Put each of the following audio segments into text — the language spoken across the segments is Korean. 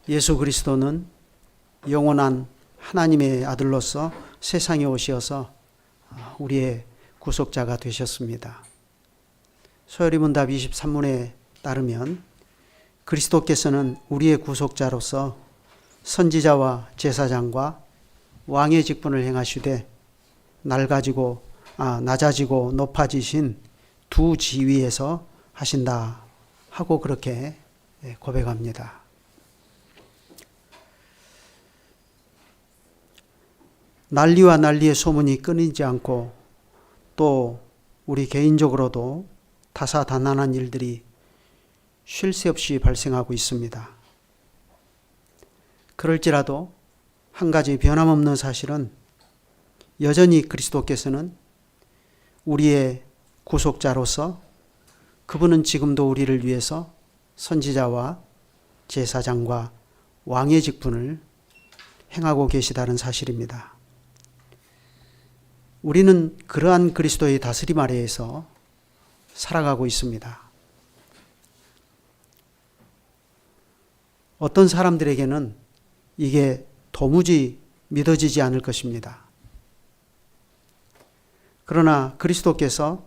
예수 그리스도는 영원한 하나님의 아들로서 세상에 오셔서 우리의 구속자가 되셨습니다. 소요리문답 23문에 따르면 그리스도께서는 우리의 구속자로서 선지자와 제사장과 왕의 직분을 행하시되 낮아지고 높아지신 두 지위에서 하신다 하고 그렇게 고백합니다. 난리와 난리의 소문이 끊이지 않고 또 우리 개인적으로도 다사다난한 일들이 쉴 새 없이 발생하고 있습니다. 그럴지라도 한 가지 변함없는 사실은 여전히 그리스도께서는 우리의 구속자로서 그분은 지금도 우리를 위해서 선지자와 제사장과 왕의 직분을 행하고 계시다는 사실입니다. 우리는 그러한 그리스도의 다스림 아래에서 살아가고 있습니다. 어떤 사람들에게는 이게 도무지 믿어지지 않을 것입니다. 그러나 그리스도께서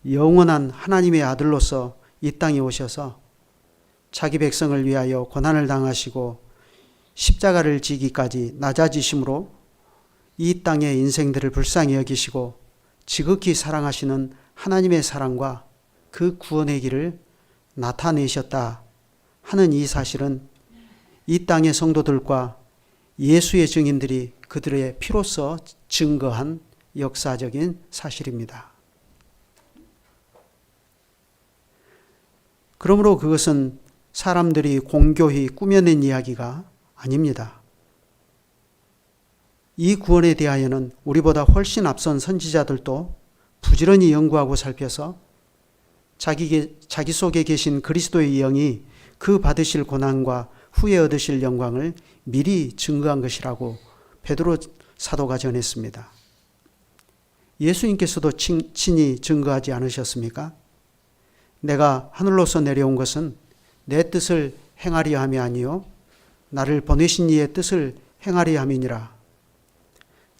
영원한 하나님의 아들로서 이 땅에 오셔서 자기 백성을 위하여 고난을 당하시고 십자가를 지기까지 낮아지심으로 이 땅의 인생들을 불쌍히 여기시고 지극히 사랑하시는 하나님의 사랑과 그 구원의 길을 나타내셨다 하는 이 사실은 이 땅의 성도들과 예수의 증인들이 그들의 피로써 증거한 역사적인 사실입니다. 그러므로 그것은 사람들이 공교히 꾸며낸 이야기가 아닙니다. 이 구원에 대하여는 우리보다 훨씬 앞선 선지자들도 부지런히 연구하고 살펴서 자기 속에 계신 그리스도의 영이 그 받으실 고난과 후에 얻으실 영광을 미리 증거한 것이라고 베드로 사도가 전했습니다. 예수님께서도 친히 증거하지 않으셨습니까? 내가 하늘로서 내려온 것은 내 뜻을 행하려 함이 아니요 나를 보내신 이의 뜻을 행하려 함이니라.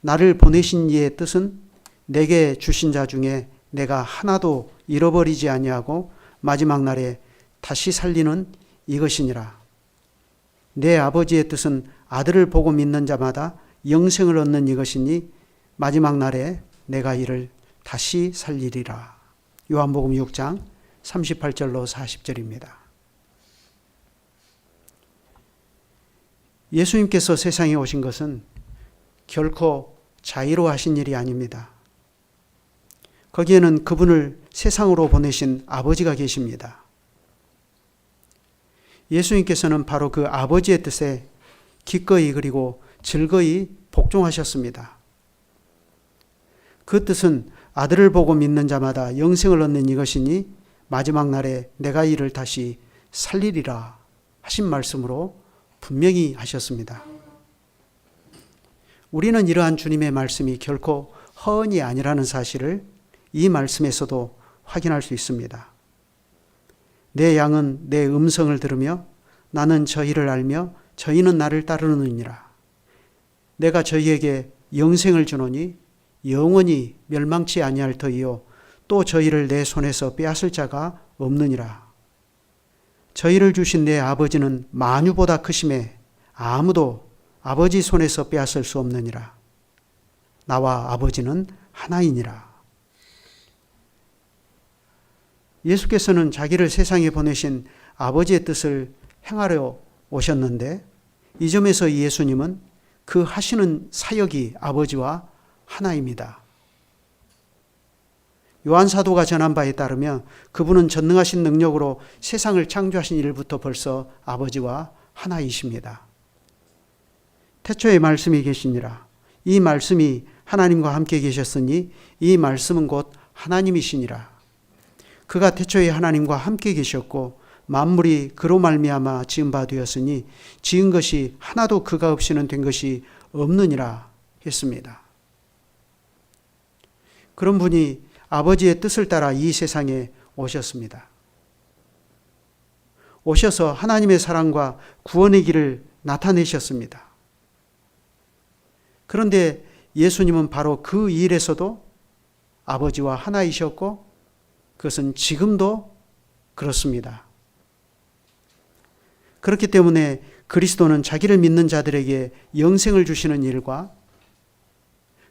나를 보내신 이의 뜻은 내게 주신 자 중에 내가 하나도 잃어버리지 아니하고 마지막 날에 다시 살리는 이것이니라. 내 아버지의 뜻은 아들을 보고 믿는 자마다 영생을 얻는 이것이니 마지막 날에 내가 이를 다시 살리리라. 요한복음 6장 38절로 40절입니다. 예수님께서 세상에 오신 것은 결코 자의로 하신 일이 아닙니다. 거기에는 그분을 세상으로 보내신 아버지가 계십니다. 예수님께서는 바로 그 아버지의 뜻에 기꺼이 그리고 즐거이 복종하셨습니다. 그 뜻은 아들을 보고 믿는 자마다 영생을 얻는 이것이니 마지막 날에 내가 이를 다시 살리리라 하신 말씀으로 분명히 하셨습니다. 우리는 이러한 주님의 말씀이 결코 허언이 아니라는 사실을 이 말씀에서도 확인할 수 있습니다. 내 양은 내 음성을 들으며 나는 저희를 알며 저희는 나를 따르느니라. 내가 저희에게 영생을 주노니 영원히 멸망치 아니할 터이요 또 저희를 내 손에서 빼앗을 자가 없느니라. 저희를 주신 내 아버지는 만유보다 크심에 아무도 아버지 손에서 빼앗을 수 없느니라. 나와 아버지는 하나이니라. 예수께서는 자기를 세상에 보내신 아버지의 뜻을 행하려 오셨는데 이 점에서 예수님은 그 하시는 사역이 아버지와 하나입니다. 요한사도가 전한 바에 따르면 그분은 전능하신 능력으로 세상을 창조하신 일부터 벌써 아버지와 하나이십니다. 태초에 말씀이 계시니라. 이 말씀이 하나님과 함께 계셨으니 이 말씀은 곧 하나님이시니라. 그가 태초에 하나님과 함께 계셨고 만물이 그로 말미암아 지은 바 되었으니 지은 것이 하나도 그가 없이는 된 것이 없느니라 했습니다. 그런 분이 아버지의 뜻을 따라 이 세상에 오셨습니다. 오셔서 하나님의 사랑과 구원의 길을 나타내셨습니다. 그런데 예수님은 바로 그 일에서도 아버지와 하나이셨고 그것은 지금도 그렇습니다. 그렇기 때문에 그리스도는 자기를 믿는 자들에게 영생을 주시는 일과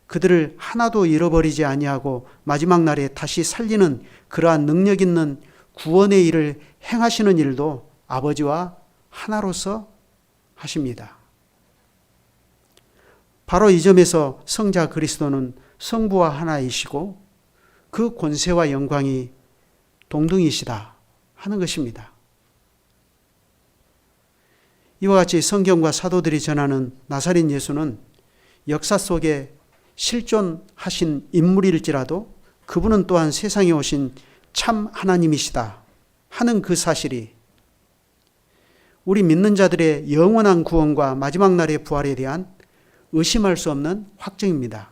그들을 하나도 잃어버리지 아니하고 마지막 날에 다시 살리는 그러한 능력 있는 구원의 일을 행하시는 일도 아버지와 하나로서 하십니다. 바로 이 점에서 성자 그리스도는 성부와 하나이시고 그 권세와 영광이 동등이시다 하는 것입니다. 이와 같이 성경과 사도들이 전하는 나사렛 예수는 역사 속에 실존하신 인물일지라도 그분은 또한 세상에 오신 참 하나님이시다 하는 그 사실이 우리 믿는 자들의 영원한 구원과 마지막 날의 부활에 대한 의심할 수 없는 확증입니다.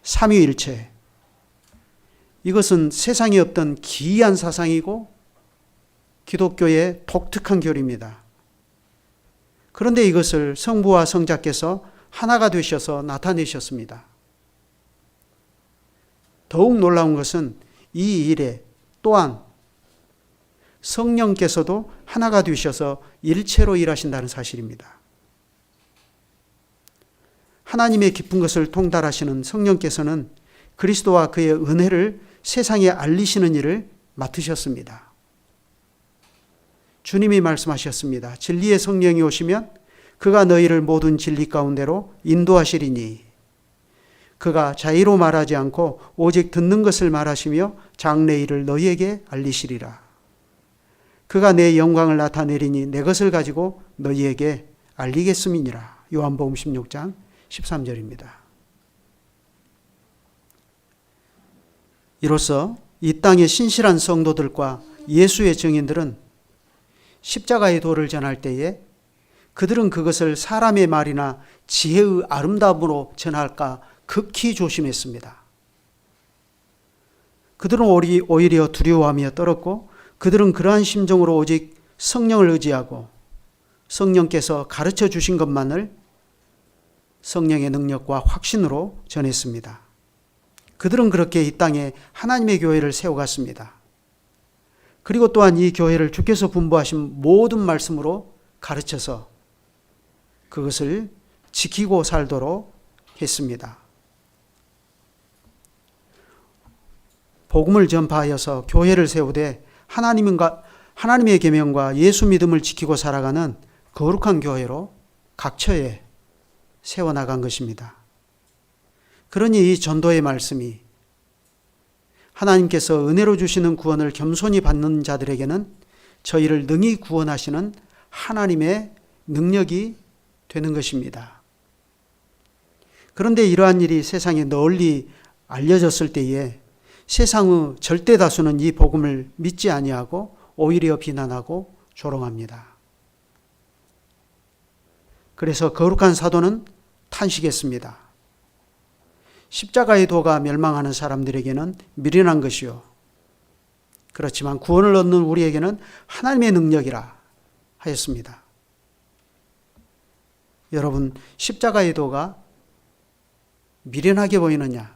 삼위일체, 이것은 세상에 없던 기이한 사상이고 기독교의 독특한 교리입니다. 그런데 이것을 성부와 성자께서 하나가 되셔서 나타내셨습니다. 더욱 놀라운 것은 이 일에 또한 성령께서도 하나가 되셔서 일체로 일하신다는 사실입니다. 하나님의 깊은 것을 통달하시는 성령께서는 그리스도와 그의 은혜를 세상에 알리시는 일을 맡으셨습니다. 주님이 말씀하셨습니다. 진리의 성령이 오시면 그가 너희를 모든 진리 가운데로 인도하시리니 그가 자의로 말하지 않고 오직 듣는 것을 말하시며 장래 일을 너희에게 알리시리라. 그가 내 영광을 나타내리니 내 것을 가지고 너희에게 알리겠음이니라. 요한복음 16장 13절입니다. 이로써 이 땅의 신실한 성도들과 예수의 증인들은 십자가의 도를 전할 때에 그들은 그것을 사람의 말이나 지혜의 아름다움으로 전할까 극히 조심했습니다. 그들은 오히려 두려워하며 떨었고 그들은 그러한 심정으로 오직 성령을 의지하고 성령께서 가르쳐 주신 것만을 성령의 능력과 확신으로 전했습니다. 그들은 그렇게 이 땅에 하나님의 교회를 세워갔습니다. 그리고 또한 이 교회를 주께서 분부하신 모든 말씀으로 가르쳐서 그것을 지키고 살도록 했습니다. 복음을 전파하여서 교회를 세우되 하나님의 계명과 예수 믿음을 지키고 살아가는 거룩한 교회로 각처에 세워나간 것입니다. 그러니 이 전도의 말씀이 하나님께서 은혜로 주시는 구원을 겸손히 받는 자들에게는 저희를 능히 구원하시는 하나님의 능력이 되는 것입니다. 그런데 이러한 일이 세상에 널리 알려졌을 때에 세상의 절대 다수는 이 복음을 믿지 아니하고 오히려 비난하고 조롱합니다. 그래서 거룩한 사도는 탄식했습니다. 십자가의 도가 멸망하는 사람들에게는 미련한 것이요. 그렇지만 구원을 얻는 우리에게는 하나님의 능력이라 하였습니다. 여러분, 십자가의 도가 미련하게 보이느냐?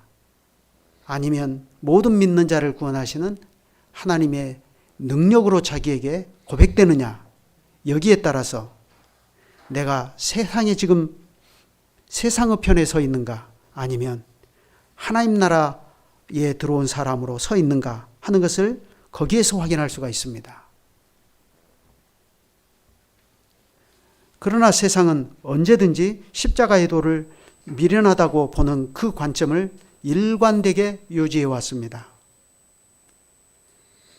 아니면 모든 믿는 자를 구원하시는 하나님의 능력으로 자기에게 고백되느냐? 여기에 따라서 내가 세상의 편에 서 있는가? 아니면 하나님 나라에 들어온 사람으로 서 있는가 하는 것을 거기에서 확인할 수가 있습니다. 그러나 세상은 언제든지 십자가의 도를 미련하다고 보는 그 관점을 일관되게 유지해 왔습니다.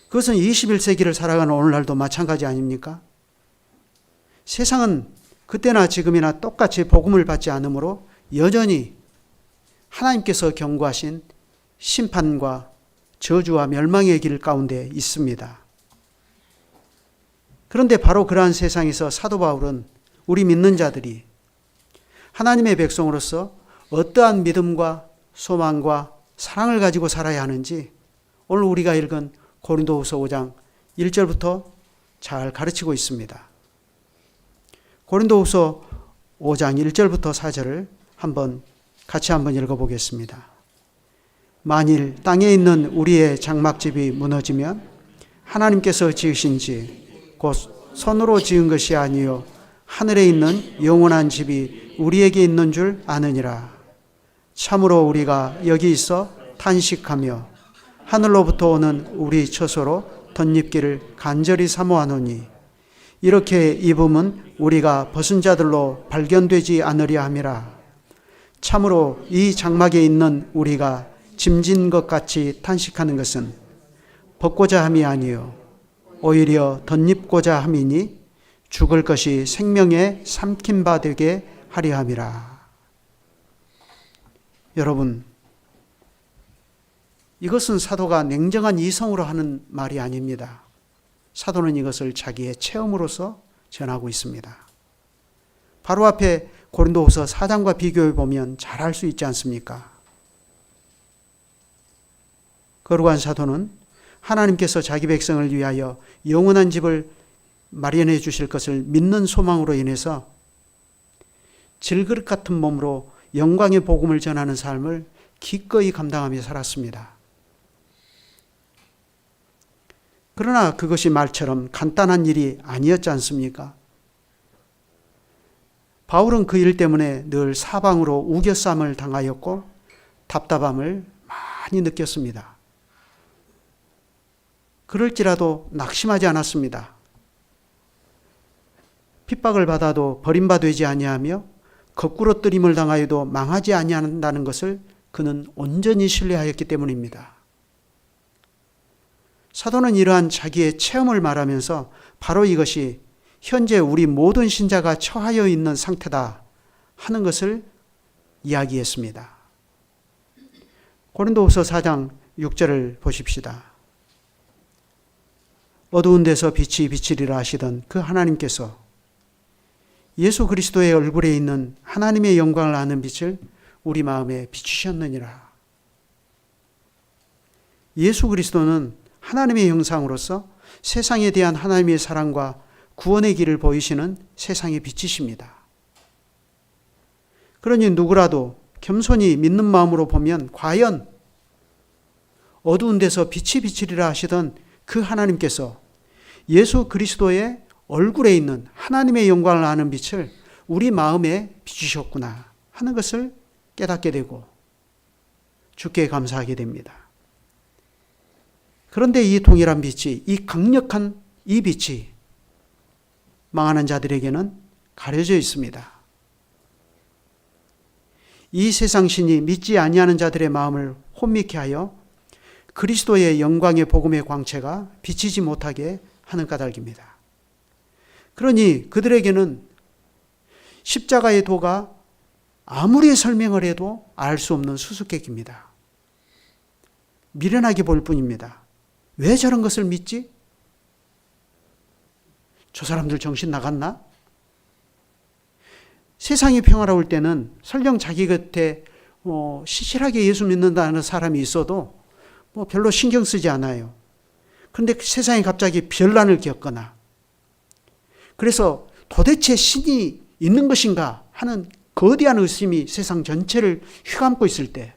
그것은 21세기를 살아가는 오늘날도 마찬가지 아닙니까? 세상은 그때나 지금이나 똑같이 복음을 받지 않으므로 여전히 하나님께서 경고하신 심판과 저주와 멸망의 길 가운데 있습니다. 그런데 바로 그러한 세상에서 사도 바울은 우리 믿는 자들이 하나님의 백성으로서 어떠한 믿음과 소망과 사랑을 가지고 살아야 하는지 오늘 우리가 읽은 고린도후서 5장 1절부터 잘 가르치고 있습니다. 고린도후서 5장 1절부터 4절을 같이 한번 읽어보겠습니다. 만일 땅에 있는 우리의 장막집이 무너지면 하나님께서 지으신 집, 곧 손으로 지은 것이 아니요 하늘에 있는 영원한 집이 우리에게 있는 줄 아느니라. 참으로 우리가 여기 있어 탄식하며 하늘로부터 오는 우리 처소로 덧입기를 간절히 사모하노니 이렇게 입음은 우리가 벗은 자들로 발견되지 않으려 함이라. 참으로 이 장막에 있는 우리가 짐진 것 같이 탄식하는 것은 벗고자 함이 아니요 오히려 덧입고자 함이니 죽을 것이 생명에 삼킨 바 되게 하려 함이라. 여러분, 이것은 사도가 냉정한 이성으로 하는 말이 아닙니다. 사도는 이것을 자기의 체험으로서 전하고 있습니다. 바로 앞에 고린도후서 4장과 비교해 보면 잘 알 수 있지 않습니까? 거룩한 사도는 하나님께서 자기 백성을 위하여 영원한 집을 마련해 주실 것을 믿는 소망으로 인해서 질그릇 같은 몸으로 영광의 복음을 전하는 삶을 기꺼이 감당하며 살았습니다. 그러나 그것이 말처럼 간단한 일이 아니었지 않습니까? 바울은 그 일 때문에 늘 사방으로 우겨쌈을 당하였고 답답함을 많이 느꼈습니다. 그럴지라도 낙심하지 않았습니다. 핍박을 받아도 버림받지 아니하며 거꾸로 뜨림을 당하여도 망하지 아니한다는 것을 그는 온전히 신뢰하였기 때문입니다. 사도는 이러한 자기의 체험을 말하면서 바로 이것이 현재 우리 모든 신자가 처하여 있는 상태다 하는 것을 이야기했습니다. 고린도후서 4장 6절을 보십시다. 어두운 데서 빛이 비치리라 하시던 그 하나님께서 예수 그리스도의 얼굴에 있는 하나님의 영광을 아는 빛을 우리 마음에 비추셨느니라. 예수 그리스도는 하나님의 형상으로서 세상에 대한 하나님의 사랑과 구원의 길을 보이시는 세상의 빛이십니다. 그러니 누구라도 겸손히 믿는 마음으로 보면 과연 어두운 데서 빛이 비치리라 하시던 그 하나님께서 예수 그리스도의 얼굴에 있는 하나님의 영광을 아는 빛을 우리 마음에 비추셨구나 하는 것을 깨닫게 되고 주께 감사하게 됩니다. 그런데 이 동일한 빛이, 이 강력한 이 빛이 망하는 자들에게는 가려져 있습니다. 이 세상 신이 믿지 아니하는 자들의 마음을 혼미케 하여 그리스도의 영광의 복음의 광채가 비치지 못하게 하는 까닭입니다. 그러니 그들에게는 십자가의 도가 아무리 설명을 해도 알 수 없는 수수께끼입니다. 미련하게 볼 뿐입니다. 왜 저런 것을 믿지? 저 사람들 정신 나갔나? 세상이 평화로울 때는 설령 자기 곁에 시실하게 예수 믿는다는 사람이 있어도 별로 신경 쓰지 않아요. 그런데 세상이 갑자기 변란을 겪거나 그래서 도대체 신이 있는 것인가 하는 거대한 의심이 세상 전체를 휘감고 있을 때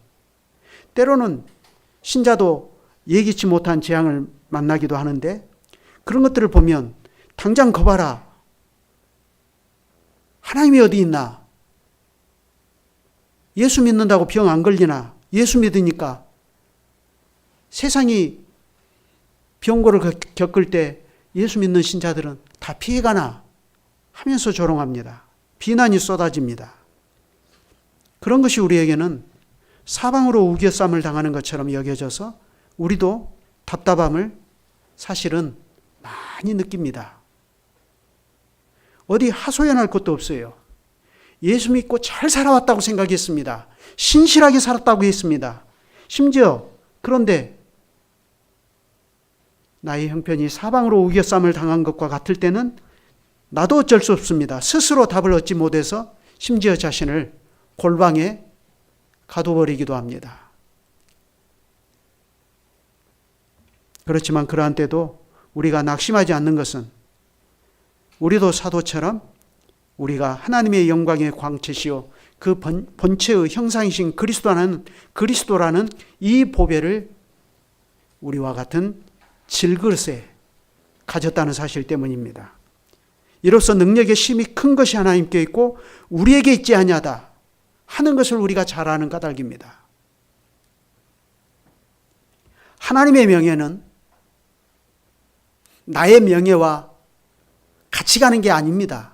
때로는 신자도 예기치 못한 재앙을 만나기도 하는데 그런 것들을 보면 당장 거봐라. 하나님이 어디 있나? 예수 믿는다고 병 안 걸리나? 예수 믿으니까 세상이 병고를 겪을 때 예수 믿는 신자들은 다 피해가나 하면서 조롱합니다. 비난이 쏟아집니다. 그런 것이 우리에게는 사방으로 우겨쌈을 당하는 것처럼 여겨져서 우리도 답답함을 사실은 많이 느낍니다. 어디 하소연할 것도 없어요. 예수 믿고 잘 살아왔다고 생각했습니다. 신실하게 살았다고 했습니다. 심지어 그런데 나의 형편이 사방으로 우겨쌈을 당한 것과 같을 때는 나도 어쩔 수 없습니다. 스스로 답을 얻지 못해서 심지어 자신을 골방에 가둬버리기도 합니다. 그렇지만 그러한 때도 우리가 낙심하지 않는 것은 우리도 사도처럼 우리가 하나님의 영광의 광채시요 그 본체의 형상이신 그리스도라는 이 보배를 우리와 같은 질그릇에 가졌다는 사실 때문입니다. 이로써 능력의 심이 큰 것이 하나님께 있고 우리에게 있지 아니하다 하는 것을 우리가 잘 아는 까닭입니다. 하나님의 명예는 나의 명예와 같이 가는 게 아닙니다.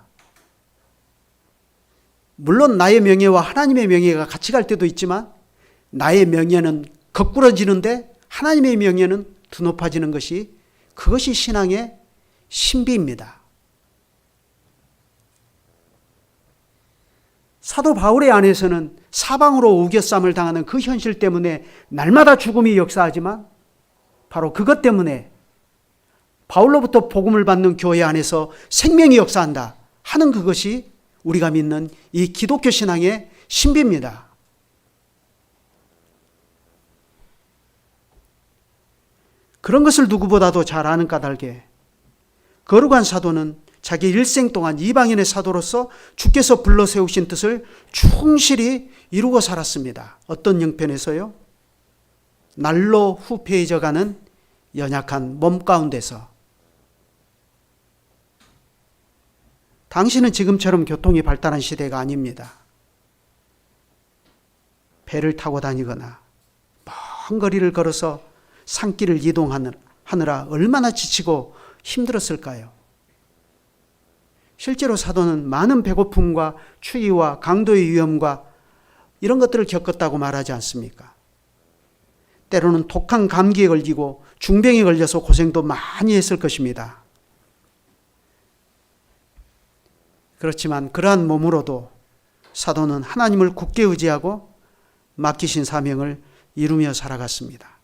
물론 나의 명예와 하나님의 명예가 같이 갈 때도 있지만 나의 명예는 거꾸러지는데 하나님의 명예는 더 높아지는 그것이 신앙의 신비입니다. 사도 바울의 안에서는 사방으로 우겨쌈을 당하는 그 현실 때문에 날마다 죽음이 역사하지만 바로 그것 때문에 바울로부터 복음을 받는 교회 안에서 생명이 역사한다 하는 그것이 우리가 믿는 이 기독교 신앙의 신비입니다. 그런 것을 누구보다도 잘 아는 까닭에 거룩한 사도는 자기 일생 동안 이방인의 사도로서 주께서 불러 세우신 뜻을 충실히 이루고 살았습니다. 어떤 형편에서요? 날로 후패해져가는 연약한 몸 가운데서. 당시는 지금처럼 교통이 발달한 시대가 아닙니다. 배를 타고 다니거나 먼 거리를 걸어서 산길을 이동하느라 얼마나 지치고 힘들었을까요? 실제로 사도는 많은 배고픔과 추위와 강도의 위험과 이런 것들을 겪었다고 말하지 않습니까? 때로는 독한 감기에 걸리고 중병에 걸려서 고생도 많이 했을 것입니다. 그렇지만 그러한 몸으로도 사도는 하나님을 굳게 의지하고 맡기신 사명을 이루며 살아갔습니다.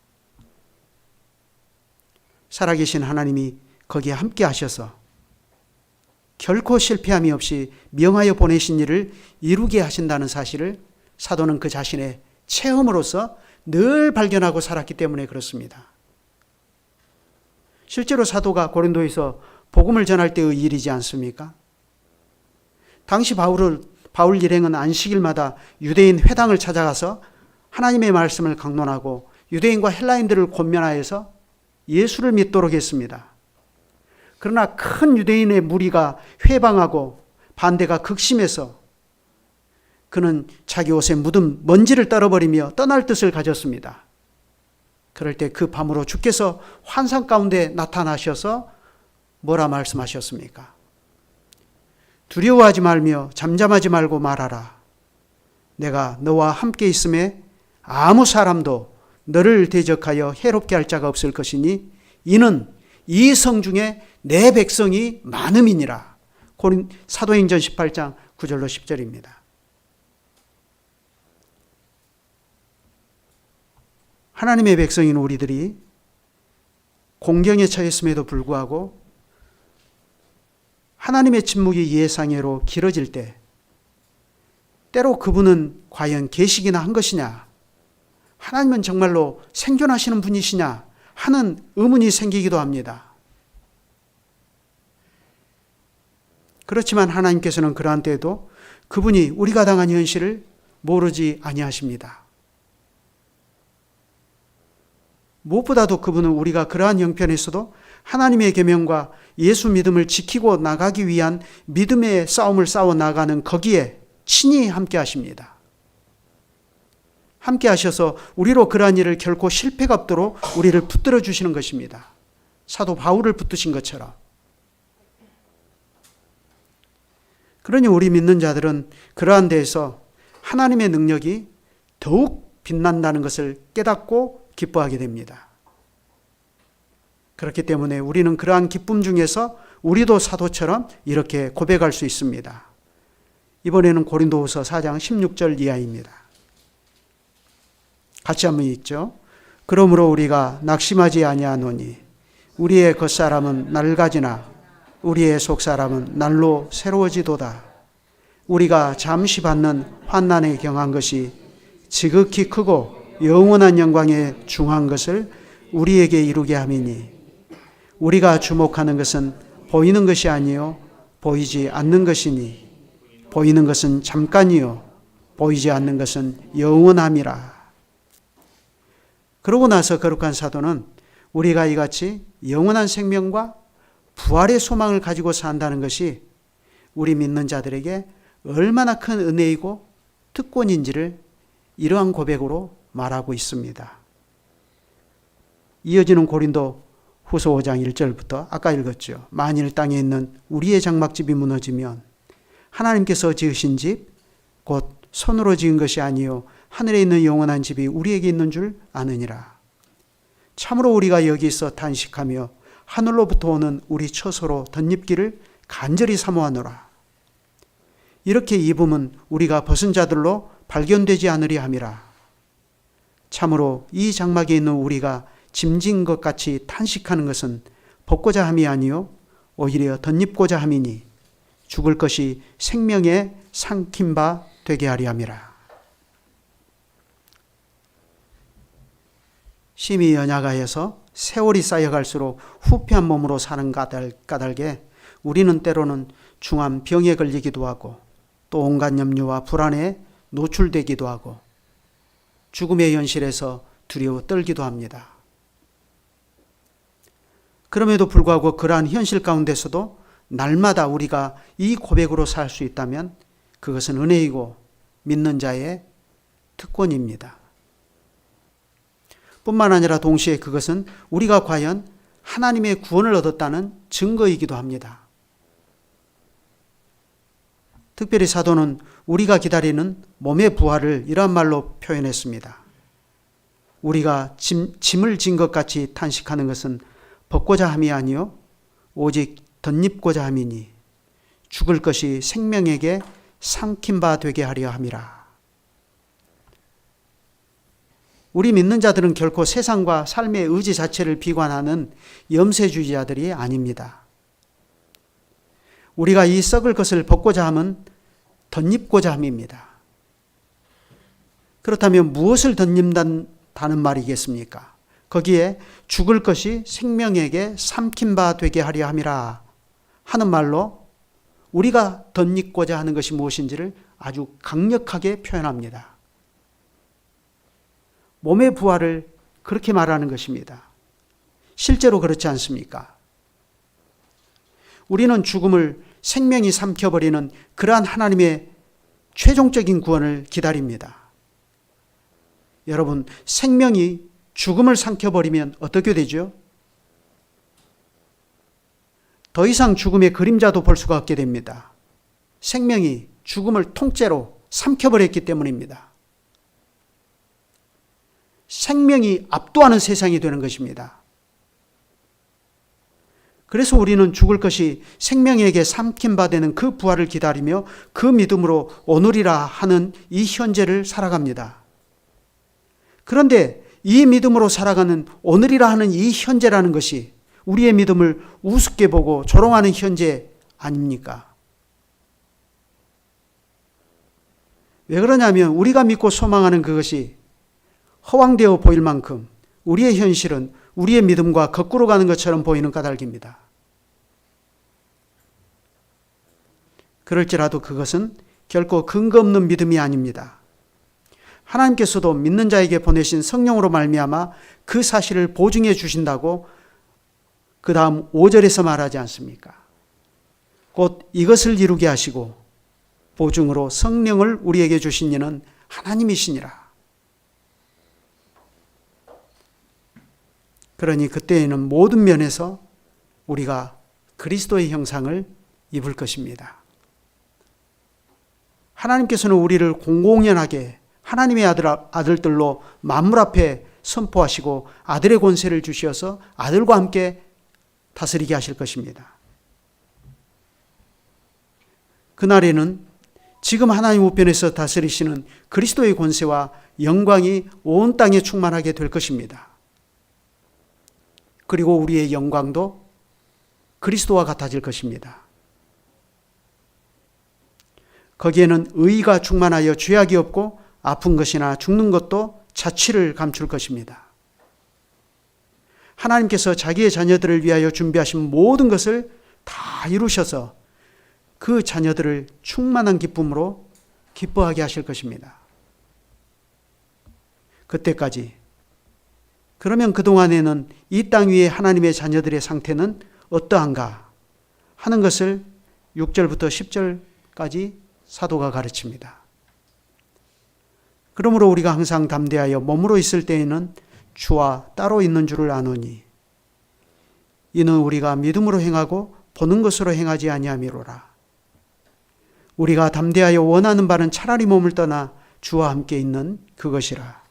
살아계신 하나님이 거기에 함께 하셔서 결코 실패함이 없이 명하여 보내신 일을 이루게 하신다는 사실을 사도는 그 자신의 체험으로서 늘 발견하고 살았기 때문에 그렇습니다. 실제로 사도가 고린도에서 복음을 전할 때의 일이지 않습니까? 당시 바울 일행은 안식일마다 유대인 회당을 찾아가서 하나님의 말씀을 강론하고 유대인과 헬라인들을 권면하여서 예수를 믿도록 했습니다. 그러나 큰 유대인의 무리가 회방하고 반대가 극심해서 그는 자기 옷에 묻은 먼지를 떨어버리며 떠날 뜻을 가졌습니다. 그럴 때 그 밤으로 주께서 환상 가운데 나타나셔서 뭐라 말씀하셨습니까? 두려워하지 말며 잠잠하지 말고 말하라. 내가 너와 함께 있음에 아무 사람도 너를 대적하여 해롭게 할 자가 없을 것이니 이는 이 성 중에 내 백성이 많음이니라. 사도행전 18장 9절로 10절입니다. 하나님의 백성인 우리들이 공경에 처했음에도 불구하고 하나님의 침묵이 예상외로 길어질 때 때로 그분은 과연 계시기나 한 것이냐, 하나님은 정말로 생존하시는 분이시냐 하는 의문이 생기기도 합니다. 그렇지만 하나님께서는 그러한 때에도 그분이 우리가 당한 현실을 모르지 아니하십니다. 무엇보다도 그분은 우리가 그러한 형편에서도 하나님의 계명과 예수 믿음을 지키고 나가기 위한 믿음의 싸움을 싸워 나가는 거기에 친히 함께 하십니다. 함께 하셔서 우리로 그러한 일을 결코 실패가 없도록 우리를 붙들어 주시는 것입니다. 사도 바울을 붙드신 것처럼. 그러니 우리 믿는 자들은 그러한 데에서 하나님의 능력이 더욱 빛난다는 것을 깨닫고 기뻐하게 됩니다. 그렇기 때문에 우리는 그러한 기쁨 중에서 우리도 사도처럼 이렇게 고백할 수 있습니다. 이번에는 고린도후서 4장 16절 이하입니다. 같이 한번 읽죠. 그러므로 우리가 낙심하지 아니하노니 우리의 겉사람은 낡아지나 우리의 속사람은 날로 새로워지도다. 우리가 잠시 받는 환난에 경한 것이 지극히 크고 영원한 영광에 중한 것을 우리에게 이루게 함이니 우리가 주목하는 것은 보이는 것이 아니요 보이지 않는 것이니 보이는 것은 잠깐이요 보이지 않는 것은 영원함이라. 그러고 나서 거룩한 사도는 우리가 이같이 영원한 생명과 부활의 소망을 가지고 산다는 것이 우리 믿는 자들에게 얼마나 큰 은혜이고 특권인지를 이러한 고백으로 말하고 있습니다. 이어지는 고린도 후서 5장 1절부터 아까 읽었죠. 만일 땅에 있는 우리의 장막집이 무너지면 하나님께서 지으신 집 곧 손으로 지은 것이 아니요 하늘에 있는 영원한 집이 우리에게 있는 줄 아느니라. 참으로 우리가 여기서 탄식하며 하늘로부터 오는 우리 처소로 덧입기를 간절히 사모하노라. 이렇게 입음은 우리가 벗은 자들로 발견되지 않으리 함이라. 참으로 이 장막에 있는 우리가 짐진 것 같이 탄식하는 것은 벗고자 함이 아니요 오히려 덧입고자 함이니 죽을 것이 생명에 삼킨 바 되게 하리 함이라. 심히 연약하여서 세월이 쌓여갈수록 후피한 몸으로 사는 까닭에 우리는 때로는 중한 병에 걸리기도 하고 또 온갖 염려와 불안에 노출되기도 하고 죽음의 현실에서 두려워 떨기도 합니다. 그럼에도 불구하고 그러한 현실 가운데서도 날마다 우리가 이 고백으로 살 수 있다면 그것은 은혜이고 믿는 자의 특권입니다. 뿐만 아니라 동시에 그것은 우리가 과연 하나님의 구원을 얻었다는 증거이기도 합니다. 특별히 사도는 우리가 기다리는 몸의 부활을 이러한 말로 표현했습니다. 우리가 짐을 진 것 같이 탄식하는 것은 벗고자 함이 아니요 오직 덧입고자 함이니 죽을 것이 생명에게 삼킨 바 되게 하려 함이라. 우리 믿는 자들은 결코 세상과 삶의 의지 자체를 비관하는 염세주의자들이 아닙니다. 우리가 이 썩을 것을 벗고자 함은 덧입고자 함입니다. 그렇다면 무엇을 덧입는다는 말이겠습니까? 거기에 죽을 것이 생명에게 삼킨 바 되게 하려 함이라 하는 말로 우리가 덧입고자 하는 것이 무엇인지를 아주 강력하게 표현합니다. 몸의 부활을 그렇게 말하는 것입니다. 실제로 그렇지 않습니까? 우리는 죽음을 생명이 삼켜버리는 그러한 하나님의 최종적인 구원을 기다립니다. 여러분, 생명이 죽음을 삼켜버리면 어떻게 되죠? 더 이상 죽음의 그림자도 볼 수가 없게 됩니다. 생명이 죽음을 통째로 삼켜버렸기 때문입니다. 생명이 압도하는 세상이 되는 것입니다. 그래서 우리는 죽을 것이 생명에게 삼킨 바 되는 그 부활을 기다리며 그 믿음으로 오늘이라 하는 이 현재를 살아갑니다. 그런데 이 믿음으로 살아가는 오늘이라 하는 이 현재라는 것이 우리의 믿음을 우습게 보고 조롱하는 현재 아닙니까? 왜 그러냐면 우리가 믿고 소망하는 그것이 허황되어 보일 만큼 우리의 현실은 우리의 믿음과 거꾸로 가는 것처럼 보이는 까닭입니다. 그럴지라도 그것은 결코 근거 없는 믿음이 아닙니다. 하나님께서도 믿는 자에게 보내신 성령으로 말미암아 그 사실을 보증해 주신다고 그 다음 5절에서 말하지 않습니까? 곧 이것을 이루게 하시고 보증으로 성령을 우리에게 주신 이는 하나님이시니라. 그러니 그때에는 모든 면에서 우리가 그리스도의 형상을 입을 것입니다. 하나님께서는 우리를 공공연하게 하나님의 아들들로 만물 앞에 선포하시고 아들의 권세를 주셔서 아들과 함께 다스리게 하실 것입니다. 그날에는 지금 하나님 우편에서 다스리시는 그리스도의 권세와 영광이 온 땅에 충만하게 될 것입니다. 그리고 우리의 영광도 그리스도와 같아질 것입니다. 거기에는 의가 충만하여 죄악이 없고 아픈 것이나 죽는 것도 자취를 감출 것입니다. 하나님께서 자기의 자녀들을 위하여 준비하신 모든 것을 다 이루셔서 그 자녀들을 충만한 기쁨으로 기뻐하게 하실 것입니다. 그때까지. 그러면 그동안에는 이 땅 위에 하나님의 자녀들의 상태는 어떠한가 하는 것을 6절부터 10절까지 사도가 가르칩니다. 그러므로 우리가 항상 담대하여 몸으로 있을 때에는 주와 따로 있는 줄을 아노니 이는 우리가 믿음으로 행하고 보는 것으로 행하지 아니함이로라. 우리가 담대하여 원하는 바는 차라리 몸을 떠나 주와 함께 있는 그것이라.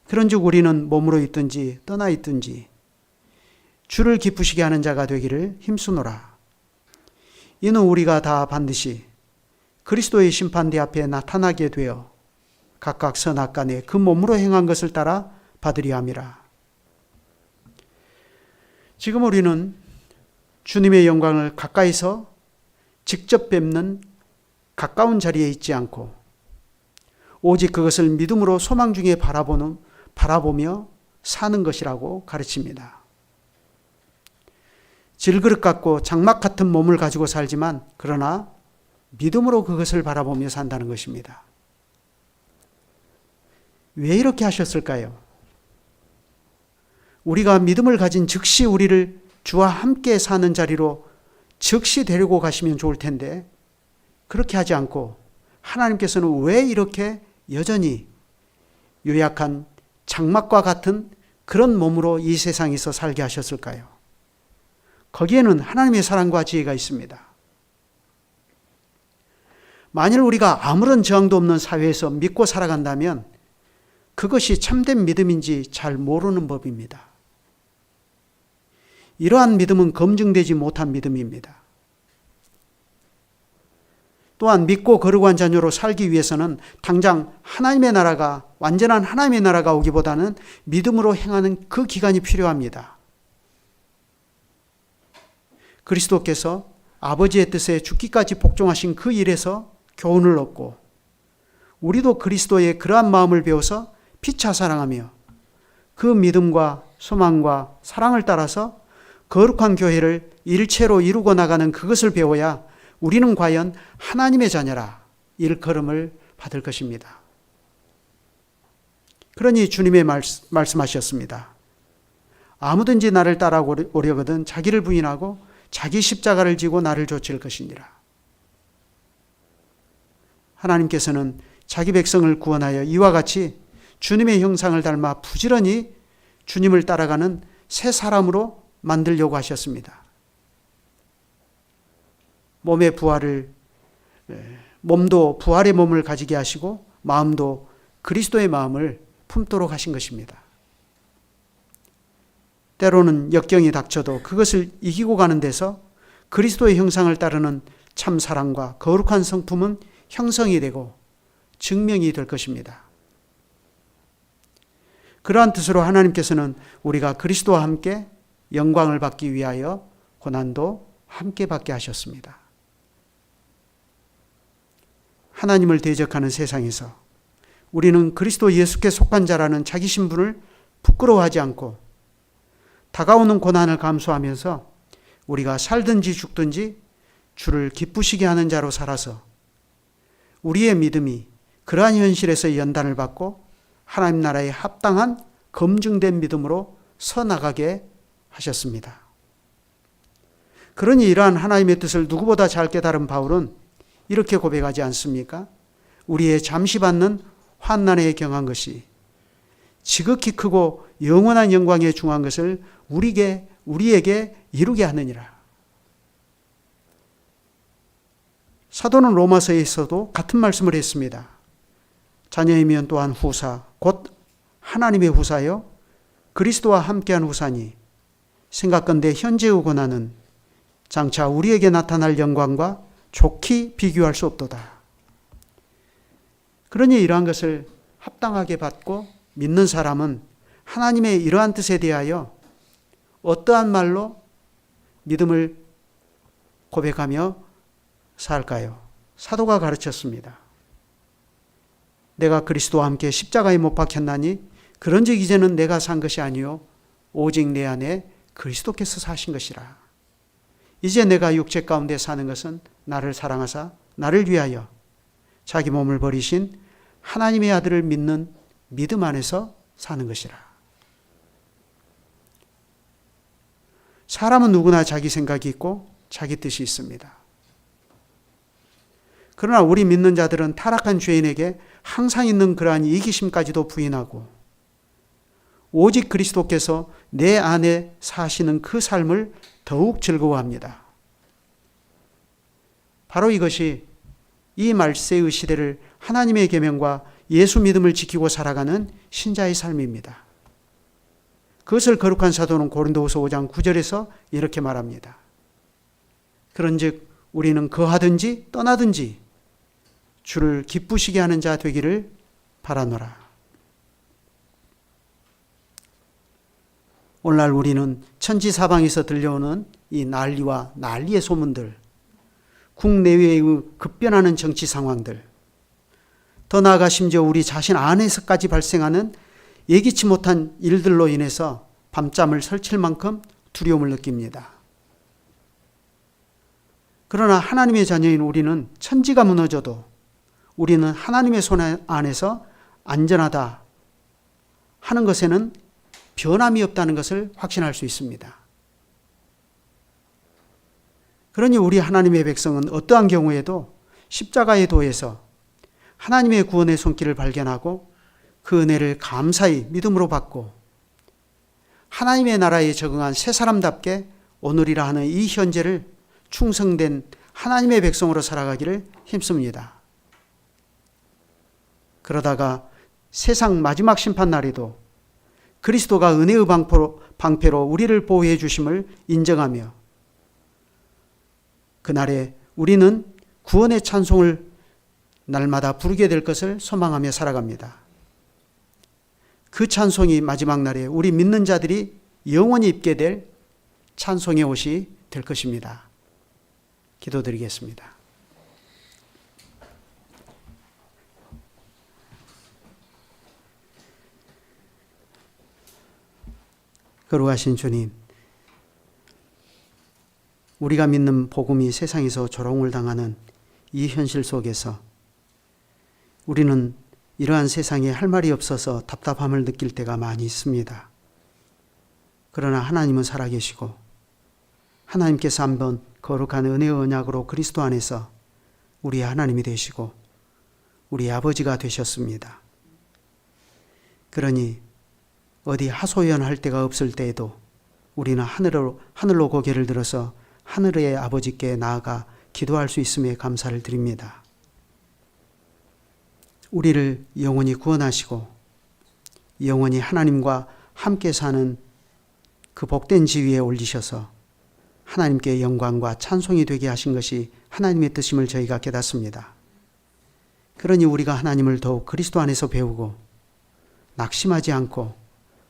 그런즉 우리는 몸으로 있든지 떠나 있든지 주를 기쁘시게 하는 자가 되기를 힘쓰노라. 이는 우리가 다 반드시 그리스도의 심판대 앞에 나타나게 되어 각각 선악간에 그 몸으로 행한 것을 따라 받으려 함이라. 지금 우리는 주님의 영광을 가까이서 직접 뵙는 가까운 자리에 있지 않고 오직 그것을 믿음으로 소망 중에 바라보며 사는 것이라고 가르칩니다. 질그릇 같고 장막 같은 몸을 가지고 살지만 그러나 믿음으로 그것을 바라보며 산다는 것입니다. 왜 이렇게 하셨을까요? 우리가 믿음을 가진 즉시 우리를 주와 함께 사는 자리로 즉시 데리고 가시면 좋을 텐데 그렇게 하지 않고 하나님께서는 왜 이렇게 여전히 요약한 장막과 같은 그런 몸으로 이 세상에서 살게 하셨을까요? 거기에는 하나님의 사랑과 지혜가 있습니다. 만일 우리가 아무런 저항도 없는 사회에서 믿고 살아간다면 그것이 참된 믿음인지 잘 모르는 법입니다. 이러한 믿음은 검증되지 못한 믿음입니다. 또한 믿고 거룩한 자녀로 살기 위해서는 당장 하나님의 나라가 완전한 하나님의 나라가 오기보다는 믿음으로 행하는 그 기간이 필요합니다. 그리스도께서 아버지의 뜻에 죽기까지 복종하신 그 일에서 교훈을 얻고 우리도 그리스도의 그러한 마음을 배워서 피차 사랑하며 그 믿음과 소망과 사랑을 따라서 거룩한 교회를 일체로 이루고 나가는 그것을 배워야 우리는 과연 하나님의 자녀라 일컬음을 받을 것입니다. 그러니 주님의 말씀하셨습니다. 아무든지 나를 따라오려거든 자기를 부인하고 자기 십자가를 지고 나를 좇을 것이니라. 하나님께서는 자기 백성을 구원하여 이와 같이 주님의 형상을 닮아 부지런히 주님을 따라가는 새 사람으로 만들려고 하셨습니다. 몸도 부활의 몸을 가지게 하시고 마음도 그리스도의 마음을 품도록 하신 것입니다. 때로는 역경이 닥쳐도 그것을 이기고 가는 데서 그리스도의 형상을 따르는 참 사랑과 거룩한 성품은 형성이 되고 증명이 될 것입니다. 그러한 뜻으로 하나님께서는 우리가 그리스도와 함께 영광을 받기 위하여 고난도 함께 받게 하셨습니다. 하나님을 대적하는 세상에서 우리는 그리스도 예수께 속한 자라는 자기 신분을 부끄러워하지 않고 다가오는 고난을 감수하면서 우리가 살든지 죽든지 주를 기쁘시게 하는 자로 살아서 우리의 믿음이 그러한 현실에서 연단을 받고 하나님 나라에 합당한 검증된 믿음으로 서나가게 하셨습니다. 그러니 이러한 하나님의 뜻을 누구보다 잘 깨달은 바울은 이렇게 고백하지 않습니까? 우리의 잠시 받는 환난에 경한 것이 지극히 크고 영원한 영광에 중한 것을 우리에게 이루게 하느니라. 사도는 로마서에서도 같은 말씀을 했습니다. 자녀이면 또한 후사, 곧 하나님의 후사요 그리스도와 함께한 후사니 생각건대 현재의 고난은 장차 우리에게 나타날 영광과 좋게 비교할 수 없도다. 그러니 이러한 것을 합당하게 받고 믿는 사람은 하나님의 이러한 뜻에 대하여 어떠한 말로 믿음을 고백하며 살까요? 사도가 가르쳤습니다. 내가 그리스도와 함께 십자가에 못 박혔나니 그런즉 이제는 내가 산 것이 아니요 오직 내 안에 그리스도께서 사신 것이라. 이제 내가 육체 가운데 사는 것은 나를 사랑하사 나를 위하여 자기 몸을 버리신 하나님의 아들을 믿는 믿음 안에서 사는 것이라. 사람은 누구나 자기 생각이 있고 자기 뜻이 있습니다. 그러나 우리 믿는 자들은 타락한 죄인에게 항상 있는 그러한 이기심까지도 부인하고 오직 그리스도께서 내 안에 사시는 그 삶을 더욱 즐거워합니다. 바로 이것이 이 말세의 시대를 하나님의 계명과 예수 믿음을 지키고 살아가는 신자의 삶입니다. 그것을 거룩한 사도는 고린도후서 5장 9절에서 이렇게 말합니다. 그런즉 우리는 거하든지 떠나든지 주를 기쁘시게 하는 자 되기를 바라노라. 오늘날 우리는 천지사방에서 들려오는 이 난리와 난리의 소문들, 국내외의 급변하는 정치 상황들, 더 나아가 심지어 우리 자신 안에서까지 발생하는 예기치 못한 일들로 인해서 밤잠을 설칠 만큼 두려움을 느낍니다. 그러나 하나님의 자녀인 우리는 천지가 무너져도 우리는 하나님의 손 안에서 안전하다 하는 것에는 변함이 없다는 것을 확신할 수 있습니다. 그러니 우리 하나님의 백성은 어떠한 경우에도 십자가의 도에서 하나님의 구원의 손길을 발견하고 그 은혜를 감사히 믿음으로 받고 하나님의 나라에 적응한 새 사람답게 오늘이라 하는 이 현재를 충성된 하나님의 백성으로 살아가기를 힘씁니다. 그러다가 세상 마지막 심판 날에도 그리스도가 은혜의 방패로 우리를 보호해 주심을 인정하며 그날에 우리는 구원의 찬송을 날마다 부르게 될 것을 소망하며 살아갑니다. 그 찬송이 마지막 날에 우리 믿는 자들이 영원히 입게 될 찬송의 옷이 될 것입니다. 기도드리겠습니다. 거룩하신 주님, 우리가 믿는 복음이 세상에서 조롱을 당하는 이 현실 속에서 우리는 이러한 세상에 할 말이 없어서 답답함을 느낄 때가 많이 있습니다. 그러나 하나님은 살아계시고 하나님께서 한번 거룩한 은혜의 언약으로 그리스도 안에서 우리의 하나님이 되시고 우리의 아버지가 되셨습니다. 그러니 어디 하소연할 데가 없을 때에도 우리는 하늘로 고개를 들어서 하늘의 아버지께 나아가 기도할 수 있음에 감사를 드립니다. 우리를 영원히 구원하시고 영원히 하나님과 함께 사는 그 복된 지위에 올리셔서 하나님께 영광과 찬송이 되게 하신 것이 하나님의 뜻임을 저희가 깨닫습니다. 그러니 우리가 하나님을 더욱 그리스도 안에서 배우고 낙심하지 않고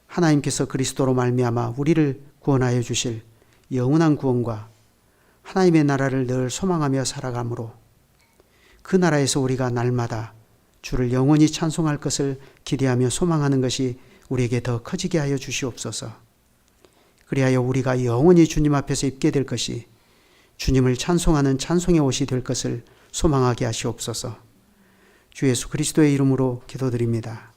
하나님께서 그리스도로 말미암아 우리를 구원하여 주실 영원한 구원과 하나님의 나라를 늘 소망하며 살아가므로 그 나라에서 우리가 날마다 주를 영원히 찬송할 것을 기대하며 소망하는 것이 우리에게 더 커지게 하여 주시옵소서. 그리하여 우리가 영원히 주님 앞에서 입게 될 것이 주님을 찬송하는 찬송의 옷이 될 것을 소망하게 하시옵소서. 주 예수 그리스도의 이름으로 기도드립니다.